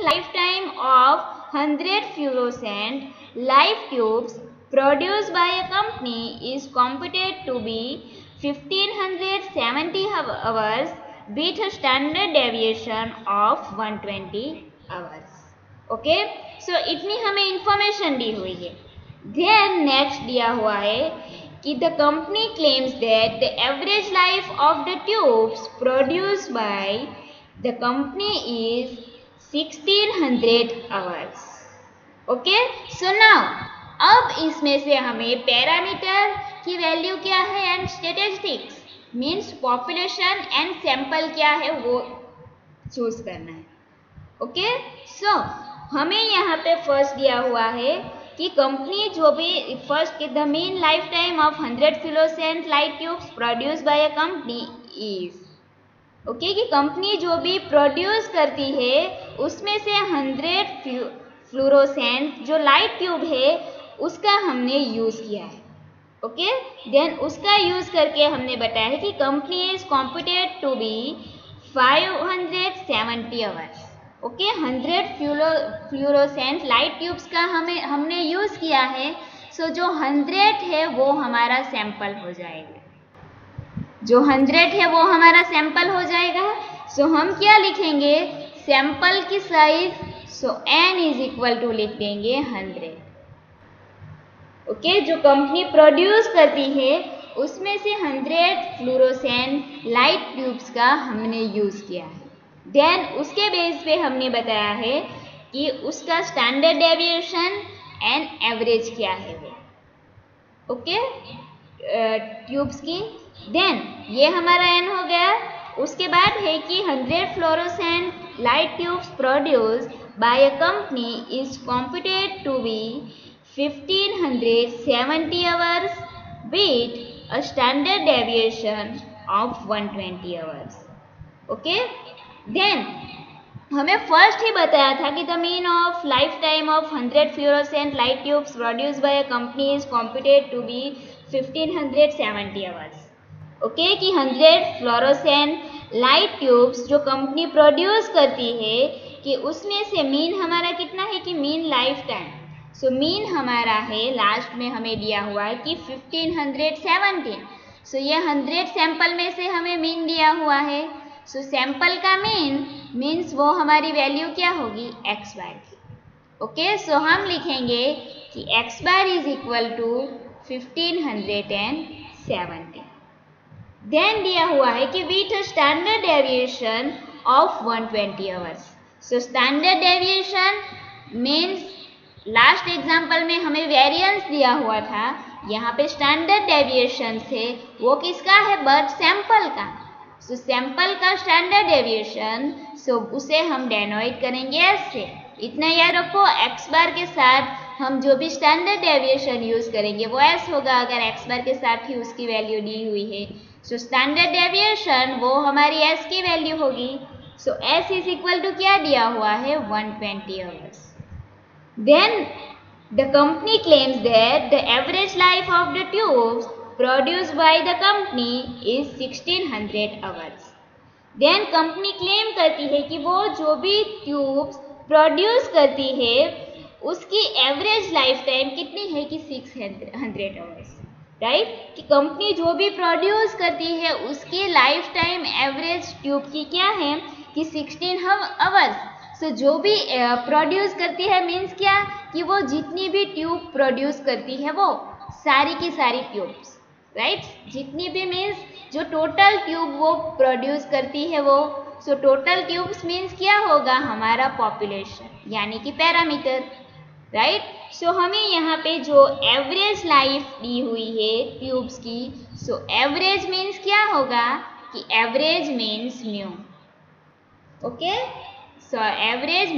lifetime of 100 fluorescent light tubes produced by a company is computed to be 1570 hours with a standard deviation of 120 hours. Okay, सो इतनी हमें information दी हुई है. Then next दिया हुआ है कि the company claims that the average life of the tubes produced by the company is 1600 hours. Okay, so now अब इसमें से हमें पैरामीटर की वैल्यू क्या है and statistics means population and sample क्या है वो चूज करना है. ओके, सो हमें यहाँ पे फर्स्ट दिया हुआ है कि कंपनी जो भी first the main life time of 100 fluorescent light tubes produce by a company is. Okay, कि कंपनी जो भी प्रोड्यूस करती है उसमें से 100 फ्लोरोसेंट जो लाइट ट्यूब है उसका हमने यूज़ किया है. ओके, देन उसका यूज़ करके हमने बताया है कि company is computed to be 570 hours. Okay, 100 fluorescent light tubes का हमने यूज़ किया है. सो जो 100 है वो हमारा सैंपल हो जाएगा. जो 100 है वो हमारा सैंपल हो जाएगा. सो हम क्या लिखेंगे सैंपल की size. So n is equal to लिख देंगे 100. ओके, जो कंपनी प्रोड्यूस करती है उसमें से 100 फ्लोरोसेंट लाइट ट्यूब्स का हमने यूज़ किया है. देन उसके बेस पे हमने बताया है कि उसका स्टैंडर्ड डेविएशन एंड एवरेज क्या है वो. ओके, ट्यूब्स की. देन ये हमारा n हो गया. उसके बाद है कि 100 fluorescent light tubes produced by a company is computed to be 1570 hours with a standard deviation of 120 hours. Okay, then हमें फर्स्ट ही बताया था कि the mean of lifetime of 100 fluorescent light tubes produced by a company is computed to be 1570 hours. Okay, कि 100 fluorescent light tubes जो company produce करती है कि उसमें से मीन हमारा कितना है कि mean life time. So mean हमारा है लास्ट में हमें दिया हुआ है कि 1570. सो ये 100 सैंपल में से हमें मीन दिया हुआ है. सो सैंपल का मीन मीन्स वो हमारी वैल्यू क्या होगी x बार की. ओके, सो हम लिखेंगे कि x bar is equal to 1570. Then दिया हुआ है कि with a standard deviation of 120 hours. So standard deviation means last example में हमें वेरिएंस दिया हुआ था. यहाँ पे स्टैंडर्ड डेविएशन से वो किसका है बट सैंपल का. सो सैंपल का स्टैंडर्ड डेविएशन सो उसे हम डेनोट करेंगे s से. इतना याद रखो x बार के साथ हम जो भी स्टैंडर्ड डेविएशन यूज़ करेंगे वो s होगा अगर x बार के साथ ही उसकी वैल्यू दी हुई है. सो स्टैंडर्ड डेविएशन वो हमारी s की वैल्यू होगी. सो s इज इक्वल टू क्या दिया हुआ है 120 hours. Then the company claims that the average life of the tubes produced by the company is 1600 hours. Then company claim करती है कि वो जो भी ट्यूब्स प्रोड्यूस करती है उसकी एवरेज लाइफ टाइम कितनी है कि 600 आवर्स. राइट, कि कंपनी जो भी प्रोड्यूस करती है उसकी लाइफ टाइम एवरेज ट्यूब की क्या है कि 16 आवर्स. सो जो भी प्रोड्यूस करती है मीन्स क्या कि वो जितनी भी ट्यूब प्रोड्यूस करती है वो सारी की सारी ट्यूब्स. राइट, जितनी भी मीन्स जो टोटल ट्यूब वो प्रोड्यूस करती है वो. सो टोटल ट्यूब्स मीन्स क्या होगा हमारा पॉपुलेशन यानी कि पैरामीटर. राइट, सो हमें यहाँ पे जो एवरेज लाइफ दी हुई है ट्यूब्स की. सो एवरेज मीन्स क्या होगा कि average means mu. Okay, so average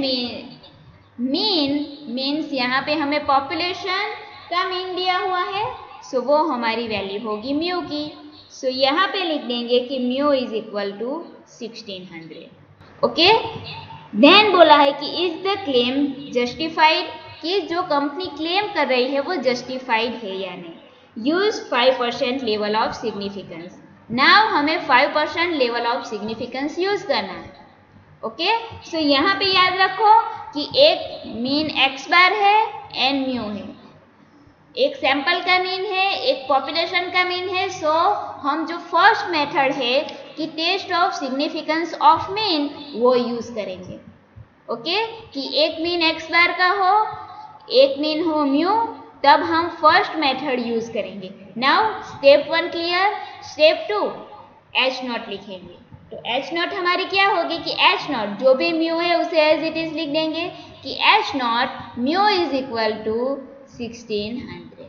mean means यहाँ पे हमें पॉपुलेशन का मीन दिया हुआ है. सो वो हमारी वैल्यू होगी म्यू की. सो यहाँ पे लिख देंगे कि mu is equal to 1600. Okay, then बोला है कि इज द क्लेम जस्टिफाइड, कि जो कंपनी क्लेम कर रही है वो जस्टिफाइड है या नहीं. Use 5% level of significance. Now हमें 5% लेवल ऑफ सिग्निफिकेंस यूज करना है. ओके, सो यहाँ पे याद रखो कि एक मीन x बार है एंड म्यू है, एक सैंपल का मीन है, एक पॉपुलेशन का मीन है। सो हम जो फर्स्ट मेथड है कि test of significance of mean वो यूज करेंगे। ओके, कि एक मीन x बार का हो, एक मीन हो म्यू, तब हम फर्स्ट मेथड यूज करेंगे। Now step 1 clear. Step 2 h not लिखेंगे। तो h नॉट हमारी क्या होगी कि h नॉट जो भी म्यू है उसे एज इट इज लिख देंगे कि h not mu is equal to 1600।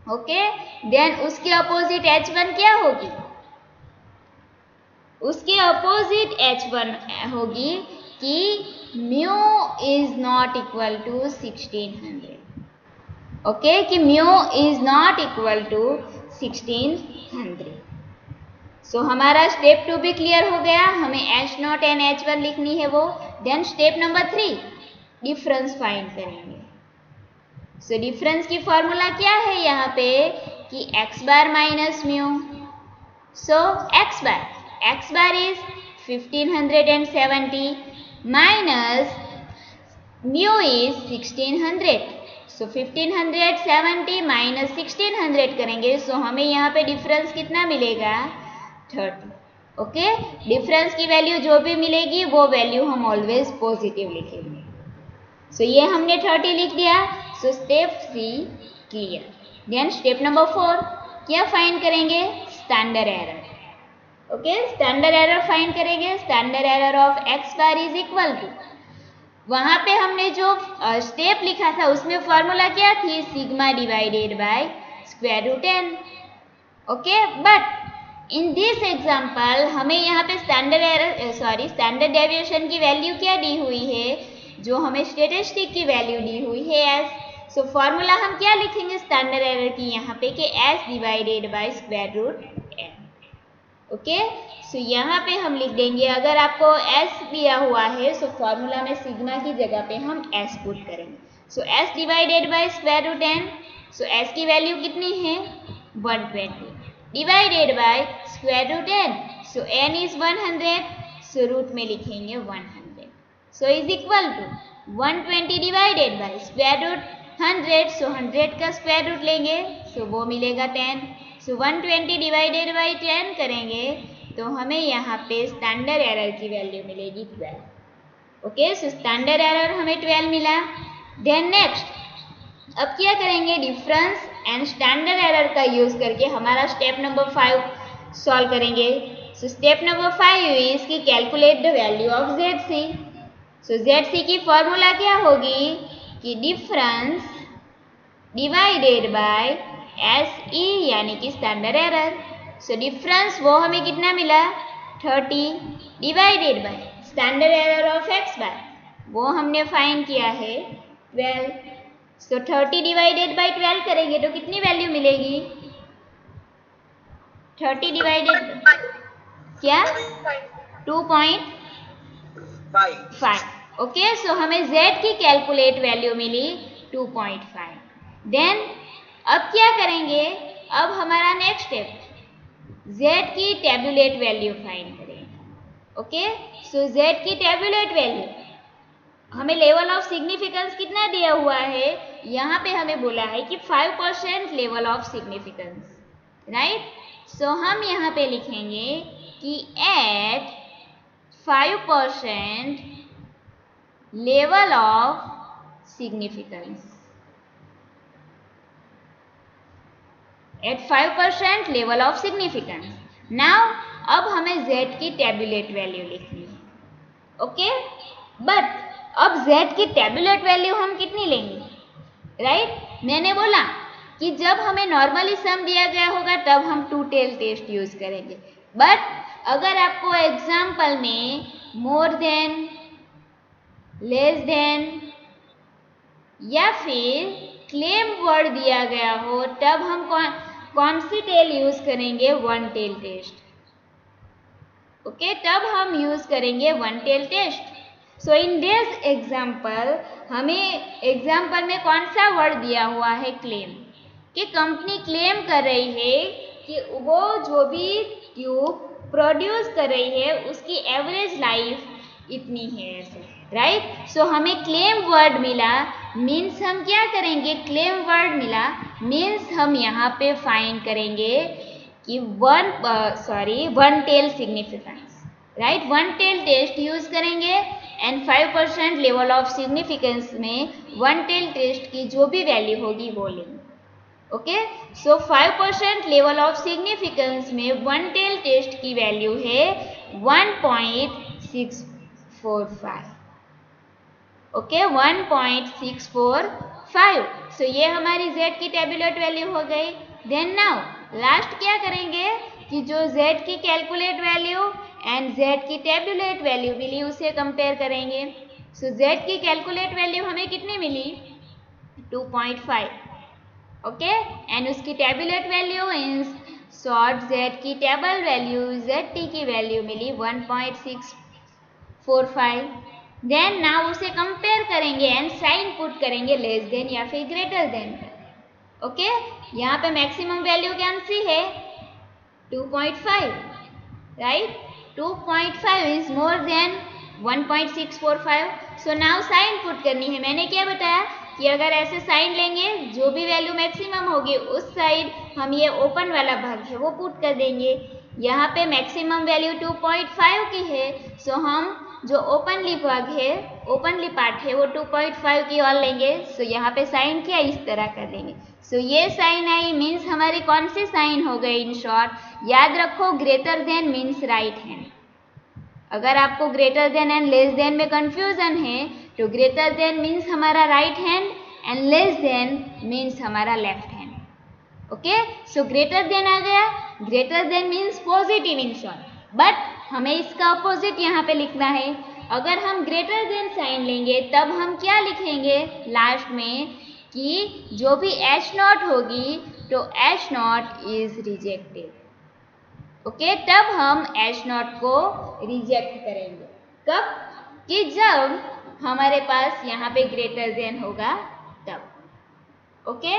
Okay, then उसके अपोजिट h1 क्या होगी? उसके अपोजिट h1 होगी कि mu is not equal to 1600। Okay, कि mu is not equal to 1600। So हमारा स्टेप 2 भी क्लियर हो गया, हमें h नॉट एंड h1 लिखनी है वो। Then step number 3 difference find करेंगे। सो डिफरेंस की फॉर्मूला क्या है यहाँ पे कि x bar minus mu. So x bar is 1570 minus mu is 1600। So 1570 minus 1600 करेंगे, सो हमें यहाँ पे डिफरेंस कितना मिलेगा? 30। ओके, डिफरेंस की वैल्यू जो भी मिलेगी वो वैल्यू हम ऑलवेज पॉजिटिव लिखेंगे। सो ये हमने 30 लिख दिया। So step 3 clear. Then step number 4 क्या फाइंड करेंगे? Standard error. Okay, standard error find करेंगे। Standard error of x bar is equal to, वहां पे हमने जो स्टेप लिखा था उसमें फॉर्मूला क्या थी? Sigma divided by square root n। Okay, but in this example हमें यहाँ पे स्टैंडर्ड डेविएशन की वैल्यू क्या दी हुई है? जो हमें स्टैटिस्टिक की वैल्यू दी हुई है s। सो फॉर्मूला हम क्या लिखेंगे स्टैंडर्ड एरर की यहाँ पे कि s divided by square root n। Okay, so यहाँ पे हम लिख देंगे, अगर आपको s दिया हुआ है सो फॉर्मूला में सिग्मा की जगह पे हम s पुट करेंगे। So s divided by square root n। So s की वैल्यू कितनी है? 120 divided by square root n। So n is 100, so root में लिखेंगे 100। So is equal to 120 divided by square root 100। So 100 का square root लेंगे, सो वो मिलेगा 10। सो 120 divided by 10 करेंगे तो हमें यहाँ पे स्टैंडर्ड एरर की वैल्यू मिलेगी 12। ओके, सो स्टैंडर्ड एरर हमें 12 मिला। देन नेक्स्ट अब क्या करेंगे? डिफरेंस एंड स्टैंडर्ड एरर का यूज करके हमारा स्टेप नंबर 5 सॉल्व करेंगे। सो स्टेप नंबर 5 इज कि calculate the value of ZC। So ZC की फॉर्मूला क्या होगी कि डिफरेंस डिवाइडेड बाय SE यानी कि स्टैंडर्ड एरर। सो डिफरेंस वो हमें कितना मिला? 30 divided by standard error of x बार, वो हमने फाइंड किया है 12। सो 30 डिवाइडेड बाय 12 करेंगे तो कितनी वैल्यू मिलेगी? 30 डिवाइडेड क्या? 2.5। ओके, सो हमें z की कैलकुलेट वैल्यू मिली 2.5। देन अब क्या करेंगे? अब हमारा नेक्स्ट स्टेप z की टेबुलेट वैल्यू फाइंड करेंगे। ओके, सो z की टेबुलेट वैल्यू हमें लेवल ऑफ सिग्निफिकेंस कितना दिया हुआ है? यहाँ पे हमें बोला है कि 5% level of significance, right. So हम यहाँ पे लिखेंगे कि at 5% level of significance, at 5% level of significance. Now अब हमें z की टेबुलेट वैल्यू लिखनी है। ओके, बट अब z की टेबुलेट वैल्यू हम कितनी लेंगे? राइट, मैंने बोला कि जब हमें नॉर्मली सम दिया गया होगा तब हम टू टेल टेस्ट यूज करेंगे, बट अगर आपको एग्जाम्पल में मोर देन, लेस देन या फिर क्लेम वर्ड दिया गया हो तब हम कौन सी टेल यूज करेंगे? One tail test. ओके, तब हम यूज करेंगे one tail test. So in this example हमें एग्जाम्पल में कौन सा वर्ड दिया हुआ है? क्लेम, कि कंपनी क्लेम कर रही है कि वो जो भी ट्यूब प्रोड्यूस कर रही है उसकी एवरेज लाइफ इतनी है ऐसे, राइट। सो हमें क्लेम वर्ड मिला, मीन्स हम क्या करेंगे, क्लेम वर्ड मिला मीन्स हम यहाँ पे फाइंड करेंगे कि one tail significance, right. One tail test use करेंगे एंड 5% लेवल ऑफ सिग्निफिकेंस में वन टेल टेस्ट की जो भी वैल्यू होगी वो लेंगे। Okay, so 5% level of significance में वन टेल टेस्ट की वैल्यू है 1.645। ओके, 1.645। सो ये हमारी z की टेबुलेट वैल्यू हो गई। देन नाउ लास्ट क्या करेंगे कि जो z की कैलकुलेट वैल्यू एंड z की टेबुलेट वैल्यू मिली उसे कंपेयर करेंगे। सो z की कैलकुलेट वैल्यू हमें कितनी मिली, 2.5। ओके, एंड उसकी tablet value means short z की टेबल वैल्यू zt की वैल्यू मिली 1.645। देन नाउ उसे कंपेयर करेंगे एंड साइन पुट करेंगे लेस देन या फिर ग्रेटर देन। ओके, यहाँ पे मैक्सिमम वैल्यू कौन सी है, 2.5, right. 2.5 is more than 1.645। So now sine put करनी है। मैंने क्या बताया कि अगर ऐसे साइन लेंगे जो भी वैल्यू मैक्सिमम होगी उस साइड हम ये ओपन वाला भाग है वो पुट कर देंगे। यहाँ पे मैक्सिमम वैल्यू 2.5 की है, सो हम जो ओपनली भाग है, ओपनली पार्ट है वो 2.5 की और लेंगे। सो यहाँ पे साइन क्या इस तरह कर देंगे। सो ये साइन आई मीन्स हमारी कौन सी साइन हो गई, इन शॉर्ट याद रखो greater than means right hand. अगर आपको greater than and less than में कंफ्यूजन है तो ग्रेटर देन मीन्स हमारा right hand and less than means हमारा left hand. Okay, so greater than आ गया, greater than means positive in short, but हमें इसका अपोजिट यहाँ पे लिखना है। अगर हम ग्रेटर देन साइन लेंगे तब हम क्या लिखेंगे लास्ट में कि जो भी H0 होगी तो H0 इज रिजेक्टेड। ओके, तब हम H0 को रिजेक्ट करेंगे। कब, कि जब हमारे पास यहाँ पे ग्रेटर देन होगा तब। ओके।